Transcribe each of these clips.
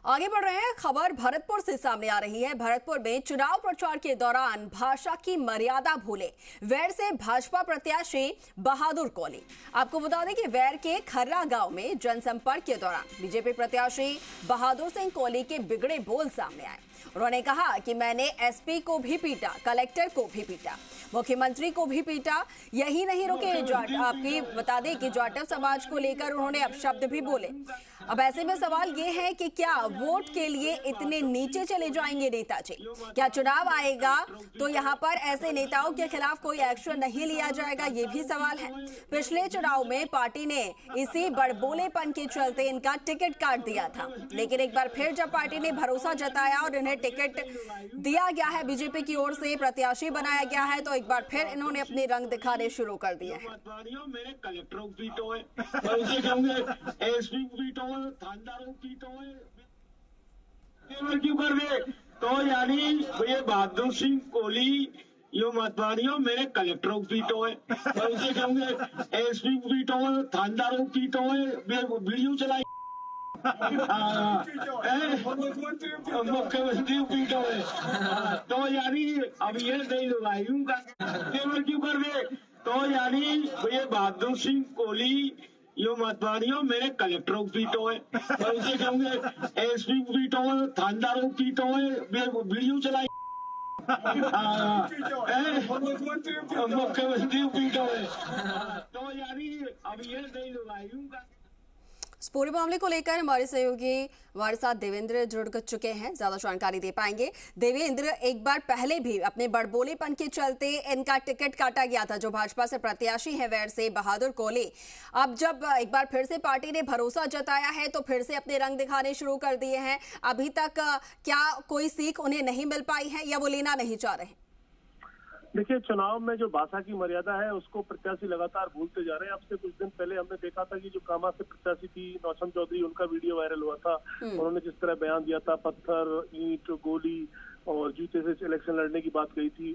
आगे बढ़ रहे हैं। खबर भरतपुर से सामने आ रही है। भरतपुर में चुनाव प्रचार के दौरान भाषा की मर्यादा भूले वैर से भाजपा प्रत्याशी बहादुर कोली। आपको बता दें कि वैर के खर्रा गांव में जनसंपर्क के दौरान बीजेपी प्रत्याशी बहादुर सिंह कोली के बिगड़े बोल सामने आए। उन्होंने कहा कि मैंने एसपी को भी पीटा, कलेक्टर को भी पीटा, मुख्यमंत्री को भी पीटा। यही नहीं रुके, आपकी बता दें कि जाटव समाज को लेकर उन्होंने अपशब्द भी बोले। अब ऐसे में सवाल ये है कि क्या वोट के लिए इतने नीचे चले जाएंगे नेताजी? क्या चुनाव आएगा तो यहाँ पर ऐसे नेताओं के खिलाफ कोई एक्शन नहीं लिया जाएगा? ये भी सवाल है। पिछले चुनाव में पार्टी ने इसी बड़बोलेपन के चलते इनका टिकट काट दिया था, लेकिन एक बार फिर जब पार्टी ने भरोसा जताया और इन्हें टिकट दिया गया है, बीजेपी की ओर से प्रत्याशी बनाया गया है, तो एक बार फिर इन्होंने अपने रंग दिखाने शुरू कर दिए हैं। थानेदारों की क्यों कर दे तो यानी ये बहादुर सिंह कोली यो मतवादियों मेरे कलेक्टरों की पीटो है और उसे कहूंगे एसपी को पीटो है, थानेदारों की पीटो है, वीडियो चलाई मुख्यमंत्री पीटो है तो यानी अब ये नहीं लगाऊंगा क्यों कर दे तो यानी ये बहादुर सिंह कोली यो मतवादियों मेरे कलेक्टरों को पीटो है और उसे कहूंगे एसपी को पीटो है, थानेदारों की पीटो है, वीडियो चलाई मुख्यमंत्री को पीटो है तो यानी अब ये नहीं लगाऊंगा। इस पूरे मामले को लेकर हमारे सहयोगी हमारे साथ देवेंद्र जुड़ चुके हैं, ज्यादा जानकारी दे पाएंगे। देवेंद्र, एक बार पहले भी अपने बड़बोलेपन के चलते इनका टिकट काटा गया था, जो भाजपा से प्रत्याशी है वैर से बहादुर कोली। अब जब एक बार फिर से पार्टी ने भरोसा जताया है तो फिर से अपने रंग दिखाने शुरू कर दिए हैं। अभी तक क्या कोई सीख उन्हें नहीं मिल पाई है या वो लेना नहीं चाह रहे? देखिए, चुनाव में जो भाषा की मर्यादा है उसको प्रत्याशी लगातार भूलते जा रहे हैं। अब से कुछ दिन पहले हमने देखा था कि जो कामा से प्रत्याशी थी नौशम चौधरी, उनका वीडियो वायरल हुआ था। उन्होंने जिस तरह बयान दिया था, पत्थर, ईंट, गोली और जूते से इलेक्शन लड़ने की बात कही थी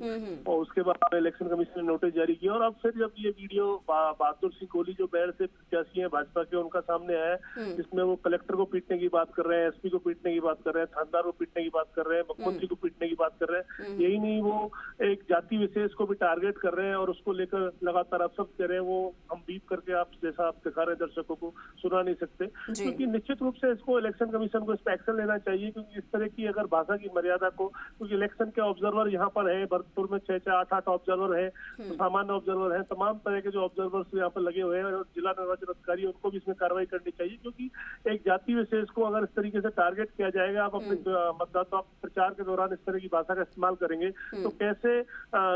और उसके बाद इलेक्शन कमीशन ने नोटिस जारी किया। और अब फिर जब ये वीडियो बहादुर सिंह कोहली जो बैर से प्रत्याशी हैं भाजपा के, उनका सामने आया जिसमें वो कलेक्टर को पीटने की बात कर रहे हैं, एसपी को पीटने की बात कर रहे हैं, थानेदार को पीटने की बात कर रहे हैं, मुख्यमंत्री को पीटने की बात कर रहे हैं। यही नहीं, वो एक जाति विशेष को भी टारगेट कर रहे हैं और उसको लेकर लगातार अपशब्द कर रहे हैं। वो हम बीप करके आप जैसा आप दिखा रहे हैं दर्शकों को सुना नहीं सकते, क्योंकि निश्चित रूप से इसको इलेक्शन कमीशन को इस पर एक्शन लेना चाहिए। क्योंकि इस तरह की अगर भाषा की मर्यादा को, क्योंकि इलेक्शन के ऑब्जर्वर यहाँ पर है, भरतपुर में 6-8 ऑब्जर्वर है, तो सामान्य ऑब्जर्वर है, तमाम तरह के जो ऑब्जर्वर्स यहाँ पर लगे हुए हैं और जिला निर्वाचन अधिकारी, उनको भी इसमें कार्रवाई करनी चाहिए। क्योंकि एक जाति विशेष को अगर इस तरीके से टारगेट किया जाएगा, आप अपने मतदाता प्रचार के दौरान इस तरह की भाषा का इस्तेमाल करेंगे तो कैसे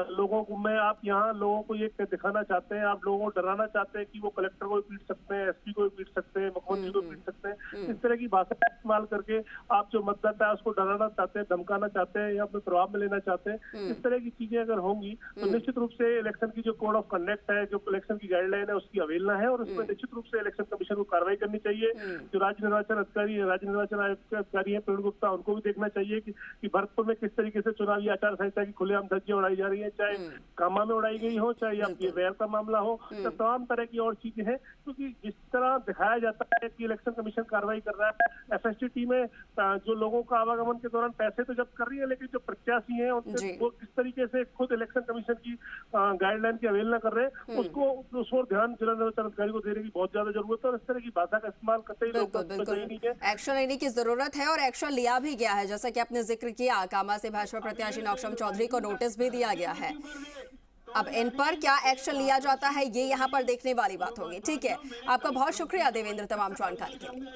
लोगों को, मैं आप यहाँ लोगों को ये दिखाना चाहते हैं, आप लोगों को डराना चाहते हैं कि वो कलेक्टर को भी पीट सकते हैं, एसपी को भी पीट सकते हैं, मुख्यमंत्री को पीट सकते हैं। इस तरह की भाषा का इस्तेमाल करके आप जो मतदाता है उसको डराना चाहते हैं, धमकाना चाहते हैं या अपने प्रभाव में लेना चाहते हैं। इस तरह की चीजें अगर होंगी तो निश्चित रूप से इलेक्शन की जो कोड ऑफ कंडक्ट है, जो इलेक्शन की गाइडलाइन है, उसकी अवहेलना है और उसमें निश्चित रूप से इलेक्शन कमीशन को कार्रवाई करनी चाहिए। जो राज्य निर्वाचन अधिकारी, राज्य निर्वाचन आयोग के अधिकारी है प्रवीण गुप्ता, उनको भी देखना चाहिए कि भरतपुर में किस तरीके से चुनावी आचार संहिता की खुलेआम धज्जियां उड़ाई जा रही है, चाहे कामा में उड़ाई गई हो, चाहे ये वैर का मामला हो, तो तमाम तरह की और चीजें हैं। क्योंकि जिस तरह दिखाया जाता है कि इलेक्शन कमीशन कार्रवाई कर रहा है, एफएसटी टीमें जो लोगों का आवागमन के दौरान पैसे तो जब्त कर रही है, लेकिन जो प्रत्याशी है उनसे वो किस तरीके से खुद इलेक्शन कमीशन की गाइडलाइन की अवहेलना कर रहे हैं, उसको उस ओर ध्यान जिला निर्वाचन अधिकारी को देने की बहुत ज्यादा जरूरत है। और इस तरह की भाषा का इस्तेमाल कतई नहीं है, एक्शन लेने की जरूरत है और एक्शन लिया भी गया है। जैसा कि आपने जिक्र किया, कामा से भाजपा प्रत्याशी नौशम चौधरी को नोटिस भी दिया गया है। अब इन पर क्या एक्शन लिया जाता है, ये यहाँ पर देखने वाली बात होगी। ठीक है, आपका बहुत शुक्रिया देवेंद्र तमाम जानकारी के लिए।